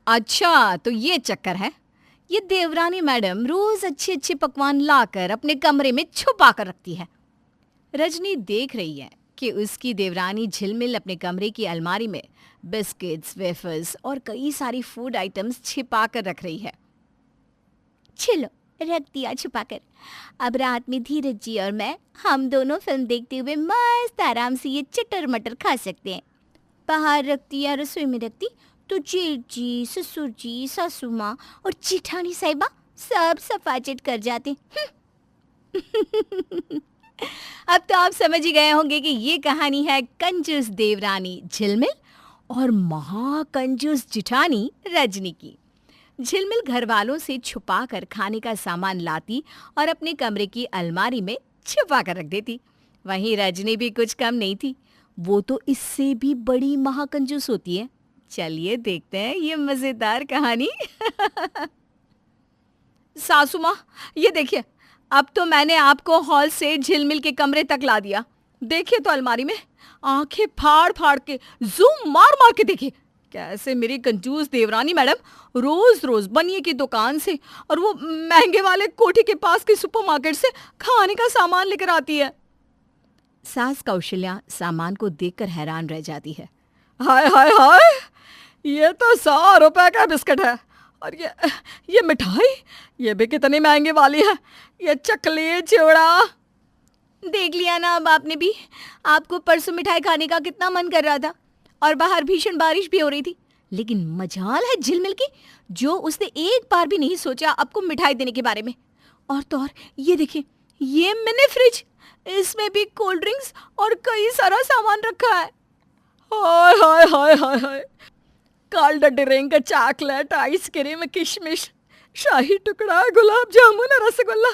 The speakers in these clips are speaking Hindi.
अच्छा, तो ये चक्कर है। ये देवरानी मैडम रोज अच्छे अच्छे पकवान लाकर अपने कमरे में छुपा कर रखती है। रजनी देख रही है कि उसकी देवरानी झिलमिल अपने कमरे की अलमारी में बिस्किट्स, वेफर्स और कई सारी फूड आइटम्स छिपा कर रख रही है। चलो, रख दिया छुपा कर। अब रात में धीरज जी और मैं, हम दोनों फिल्म देखते हुए मस्त आराम से ये चटर मटर खा सकते हैं। बाहर रखती या रसोई में रखती तो जेठ जी, ससुर जी, सासू माँ और जेठानी साहिबा सब सफाचट कर जाते। अब तो आप समझ ही गए होंगे कि ये कहानी है कंजूस देवरानी झिलमिल और महाकंजूस जेठानी रजनी की। झिलमिल घर वालों से छुपा कर खाने का सामान लाती और अपने कमरे की अलमारी में छुपा कर रख देती। वहीं रजनी भी कुछ कम नहीं थी, वो तो इससे भी बड़ी महाकंजूस होती है। चलिए देखते हैं ये मजेदार कहानी। सासू माँ, ये देखिए, अब तो मैंने आपको हॉल से झिलमिल के कमरे तक ला दिया। देखिए तो अलमारी में आंखें फाड़ फाड़ के, जूम मार मार के देखिए कैसे मेरी कंजूस देवरानी मैडम रोज रोज बनिए की दुकान से और वो महंगे वाले कोठी के पास के सुपरमार्केट से खाने का सामान लेकर आती है। सास कौशल्या सामान को देखकर हैरान रह जाती है। हाय हाय हाय, ये तो 100 रुपए का बिस्किट है और ये मिठाई, ये भी कितनी महंगी वाली है। ये चकली चिवड़ा। देख लिया ना अब आपने भी, आपको परसों मिठाई खाने का कितना मन कर रहा था और बाहर भीषण बारिश भी हो रही थी, लेकिन मजाल है झिलमिल की, जो उसने एक बार भी नहीं सोचा आपको मिठाई देने के बारे में। और तो और ये देखिए, ये मिनी फ्रिज, इसमें भी कोल्ड ड्रिंक्स और कई सारा सामान रखा है। हाय हाय हाय हाय हाय, कोल्ड ड्रिंक, चॉकलेट, आइसक्रीम, किशमिश, शाही टुकड़ा, गुलाब जामुन, रसगुल्ला।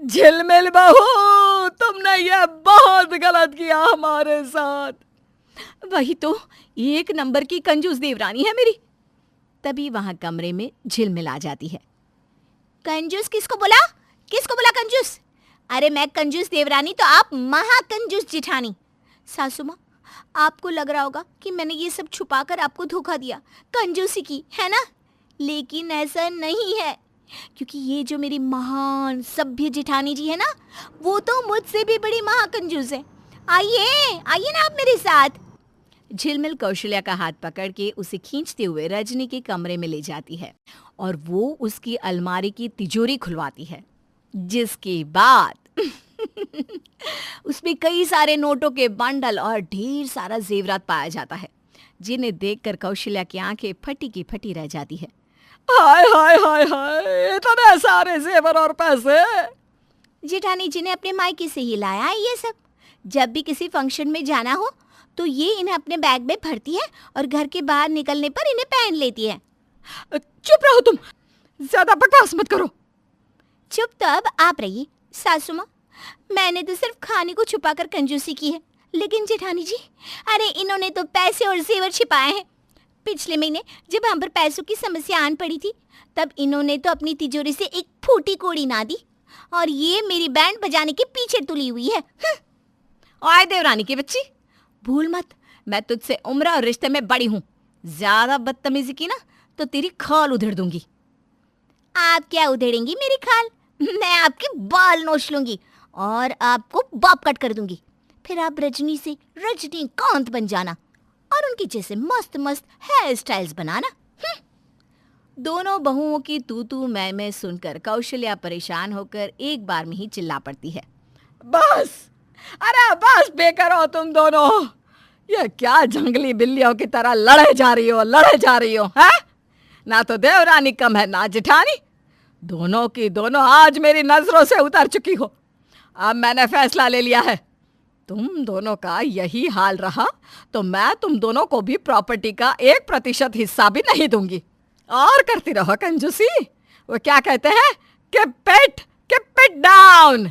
झिलमिल बहू, तुमने ये बहुत गलत किया हमारे साथ। वही तो, एक नंबर की कंजूस देवरानी है मेरी। तभी वहां कमरे में झिलमिल आ जाती है। कंजूस किसको बोला? किसको बोला कंजूस? अरे मैं कंजूस देवरानी तो आप महाकंजूस जेठानी। सासू माँ, आपको लग रहा होगा कि मैंने ये सब छुपाकर आपको धोखा दिया, कंजूसी की, है ना? लेकिन ऐसा नहीं है, क्योंकि ये जो मेरी महान सभ्य जेठानी जी है ना, वो तो मुझसे भी बड़ी महाकंजूस है। आइए आइए ना आप मेरे साथ। झिलमिल कौशल्या का हाथ पकड़ के उसे खींचते हुए रजनी के कमरे में ले जाती है और वो उसकी अलमारी की तिजोरी खुलवाती है, जिसके बाद उसमें कई सारे नोटों के बंडल और ढेर सारा जेवरात पाया जाता है, जिन्हें देखकर कौशल्या की आंखें फटी की फटी रह जाती है। हाय हाय हाय हाय, इतने सारे जेवर और पैसे। जेठानी जी ने अपने मायके से ही लाया है ये सब। जब भी किसी फंक्शन में जाना हो तो ये इन्हें अपने बैग में भरती है और घर के बाहर निकलने पर इन्हें पहन लेती है। चुप रहो तुम, ज्यादा बकवास मत करो। चुप तो अब आप रहिए सासू माँ, मैंने तो सिर्फ खाने को छुपाकर कंजूसी की है, लेकिन जेठानी जी, अरे इन्होंने तो पैसे और जेवर छिपाए हैं। पिछले महीने जब हम पर पैसों की समस्या आन पड़ी थी, तब इन्होंने तो अपनी तिजोरी से एक फूटी कोड़ी ना दी और ये मेरी बैंड बजाने के पीछे तुली हुई है। ओए देवरानी की बच्ची, भूल मत, मैं तुझसे उम्र और रिश्ते में बड़ी हूँ। ज्यादा बदतमीजी की ना तो तेरी खाल उधेड़ दूंगी। आप क्या उधेड़ेंगी मेरी खाल? मैं आपके बाल नोच लूंगी और आपको बॉब कट कर दूंगी। फिर आप रजनी से रजनीकांत बन जाना और उनकी जैसे मस्त मस्त हेयर स्टाइल्स बनाना। दोनों बहुओं की तू तू मैं सुनकर कौशल्या परेशान होकर एक बार में ही चिल्ला पड़ती है। बस, अरे बस बेकरो तुम दोनों, ये क्या जंगली बिल्लियों की तरह लड़े जा रही हो हैं? ना तो देवरानी कम है ना जेठानी, दोनों की दोनों आज मेरी नजरों से उतर चुकी हो। अब मैंने फैसला ले लिया है, तुम दोनों का यही हाल रहा तो मैं तुम दोनों को भी प्रॉपर्टी का 1% हिस्सा भी नहीं दूंगी। और करती रहो कंजूसी। वो क्या कहते हैं, keep it down.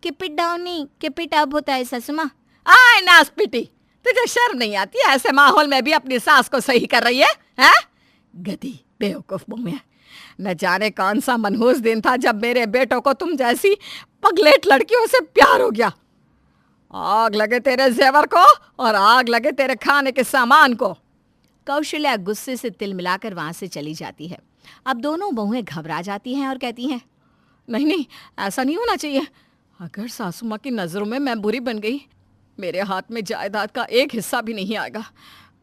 Keep it down नहीं, कीप इट अप होता है सासू माँ। आय नासपीटी, तुझे शर्म नहीं आती? ऐसे माहौल में भी अपनी सास को सही कर रही है, हैं? गधी, बेवकूफ मुंह। न जाने कौन सा मनहूस दिन था जब मेरे बेटों को तुम जैसी पगलेट लड़कियों से प्यार हो गया। आग लगे तेरे जेवर को और आग लगे तेरे खाने के सामान को। कौशल्या गुस्से से तिल मिलाकर वहां से चली जाती है। अब दोनों बहुएं घबरा जाती हैं और कहती हैं, नहीं नहीं, ऐसा नहीं होना चाहिए। अगर सासू माँ की नज़रों में मैं बुरी बन गई, मेरे हाथ में जायदाद का एक हिस्सा भी नहीं आएगा।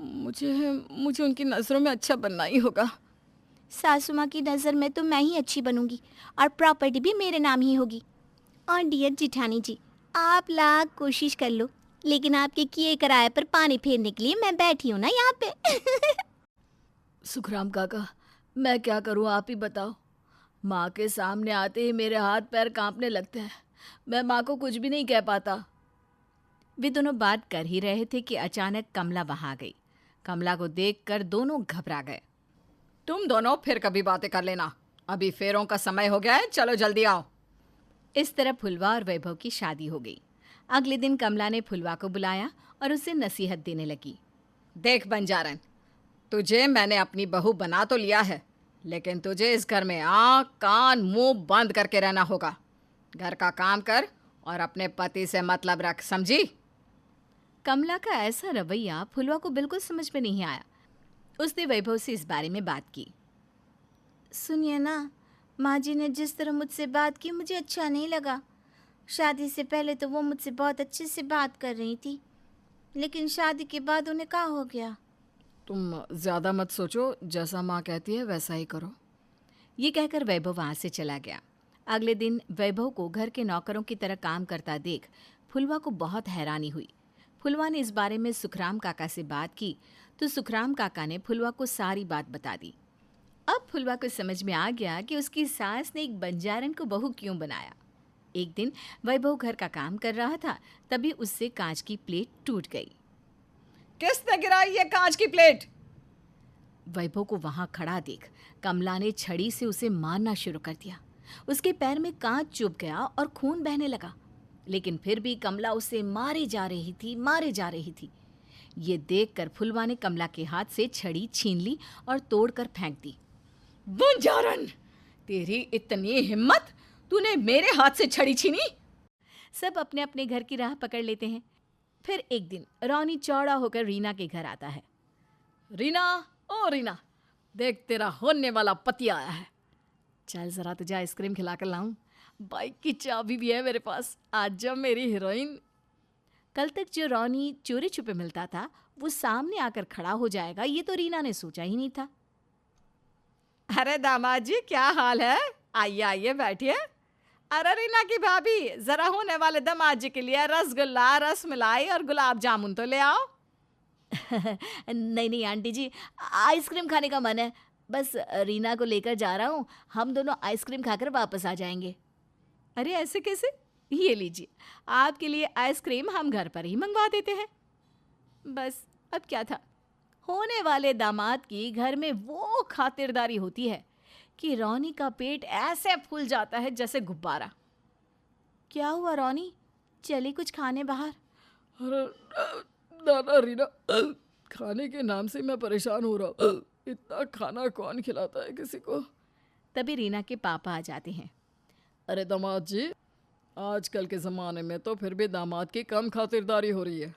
मुझे मुझे उनकी नज़रों में अच्छा बनना ही होगा। सासू माँ की नज़र में तो मैं ही अच्छी बनूंगी और प्रॉपर्टी भी मेरे नाम ही होगी। और डियर जिठानी जी, आप लाख कोशिश कर लो, लेकिन आपके किए कराए पर पानी फेरने के लिए मैं बैठी हूँ ना यहाँ पे। सुखराम काका, मैं क्या करूँ, आप ही बताओ। माँ के सामने आते ही मेरे हाथ पैर कांपने लगते हैं। मैं माँ को कुछ भी नहीं कह पाता। वे दोनों बात कर ही रहे थे कि अचानक कमला वहां आ गई। कमला को देखकर दोनों घबरा गए। तुम दोनों फिर कभी बातें कर लेना, अभी फेरों का समय हो गया है, चलो जल्दी आओ। इस तरह फुलवा और वैभव की शादी हो गई। अगले दिन कमला ने फुलवा को बुलाया और उसे नसीहत देने लगी। देख बंजारन, तुझे मैंने अपनी बहू बना तो लिया है, लेकिन तुझे इस घर में आँख कान मुंह बंद करके रहना होगा। घर का काम कर और अपने पति से मतलब रख, समझी? कमला का ऐसा रवैया फुलवा को बिल्कुल समझ में नहीं आया। उसने वैभव से इस बारे में बात की। सुनिए ना, माँ जी ने जिस तरह मुझसे बात की मुझे अच्छा नहीं लगा। शादी से पहले तो वो मुझसे बहुत अच्छे से बात कर रही थी, लेकिन शादी के बाद उन्हें क्या हो गया। तुम ज़्यादा मत सोचो, जैसा माँ कहती है वैसा ही करो। ये कहकर वैभव वहाँ से चला गया। अगले दिन वैभव को घर के नौकरों की तरह काम करता देख फुलवा को बहुत हैरानी हुई। फुलवा ने इस बारे में सुखराम काका से बात की तो सुखराम काका ने फुलवा को सारी बात बता दी। अब फुलवा को समझ में आ गया कि उसकी सास ने एक बंजारन को बहू क्यों बनाया। एक दिन वैभव घर का काम कर रहा था, तभी उससे कांच की प्लेट टूट गई। किसने गिराई ये कांच की प्लेट? वैभव को वहां खड़ा देख कमला ने छड़ी से उसे मारना शुरू कर दिया। उसके पैर में कांच चुभ गया और खून बहने लगा, लेकिन फिर भी कमला उसे मारे जा रही थी। ये देखकर फुलवा ने कमला के हाथ से छड़ी छीन ली और तोड़कर फेंक दी। बंजारन, तेरी इतनी हिम्मत, तूने मेरे हाथ से छड़ी छीनी? सब अपने अपने घर की राह पकड़ लेते हैं। फिर एक दिन रौनी चौड़ा होकर रीना के घर आता है। रीना, ओ रीना, देख तेरा होने वाला पति आया है। चल जरा तुझे आइसक्रीम खिलाकर लाऊं। बाइक की चाबी भी है मेरे पास, आज जा मेरी हीरोइन। कल तक जो रौनी चोरी छुपे मिलता था वो सामने आकर खड़ा हो जाएगा, ये तो रीना ने सोचा ही नहीं था। अरे दामाद जी, क्या हाल है? आइए आइए बैठिए। अरे रीना की भाभी, जरा होने वाले दामाद जी के लिए रसगुल्ला, रसमलाई और गुलाब जामुन तो ले आओ। नहीं नहीं आंटी जी, आइसक्रीम खाने का मन है, बस रीना को लेकर जा रहा हूँ, हम दोनों आइसक्रीम खाकर वापस आ जाएंगे। अरे ऐसे कैसे? ये लीजिए, आपके लिए आइसक्रीम हम घर पर ही मंगवा देते हैं। बस अब क्या था, होने वाले दामाद की घर में वो खातिरदारी होती है कि रौनी का पेट ऐसे फूल जाता है जैसे गुब्बारा। क्या हुआ रौनी, चली कुछ खाने बाहर? अरे नाना रीना, खाने के नाम से मैं परेशान हो रहा हूँ। इतना खाना कौन खिलाता है किसी को। तभी रीना के पापा आ जाते हैं। अरे दामाद जी, आजकल के ज़माने में तो फिर भी दामाद की कम खातिरदारी हो रही है।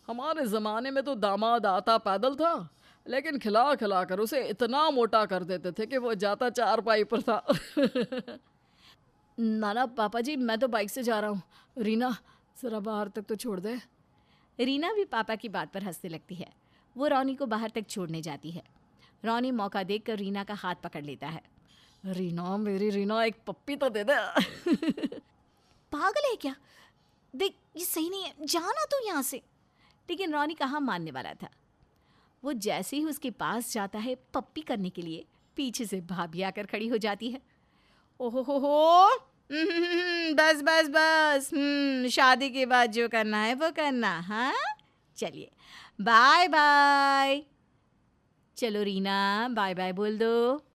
हमारे ज़माने में तो दामाद आता पैदल था, लेकिन खिला खिला कर उसे इतना मोटा कर देते थे कि वो जाता चारपाई पर था। नाना पापा जी, मैं तो बाइक से जा रहा हूँ। रीना, जरा बाहर तक तो छोड़ दे। रीना भी पापा की बात पर हंसने लगती है। वो रौनी को बाहर तक छोड़ने जाती है। रौनी मौका देखकर रीना का हाथ पकड़ लेता है। रीना, मेरी रीना, एक पप्पी तो दे दे। पागल है क्या? देख, ये सही नहीं है, जाना तू यहाँ से। लेकिन रौनी कहाँ मानने वाला था। वो जैसे ही उसके पास जाता है पप्पी करने के लिए, पीछे से भाभी आकर खड़ी हो जाती है। ओहो हो, बस बस बस, शादी के बाद जो करना है वो करना। हाँ चलिए, बाय बाय। चलो रीना, बाय बाय बोल दो।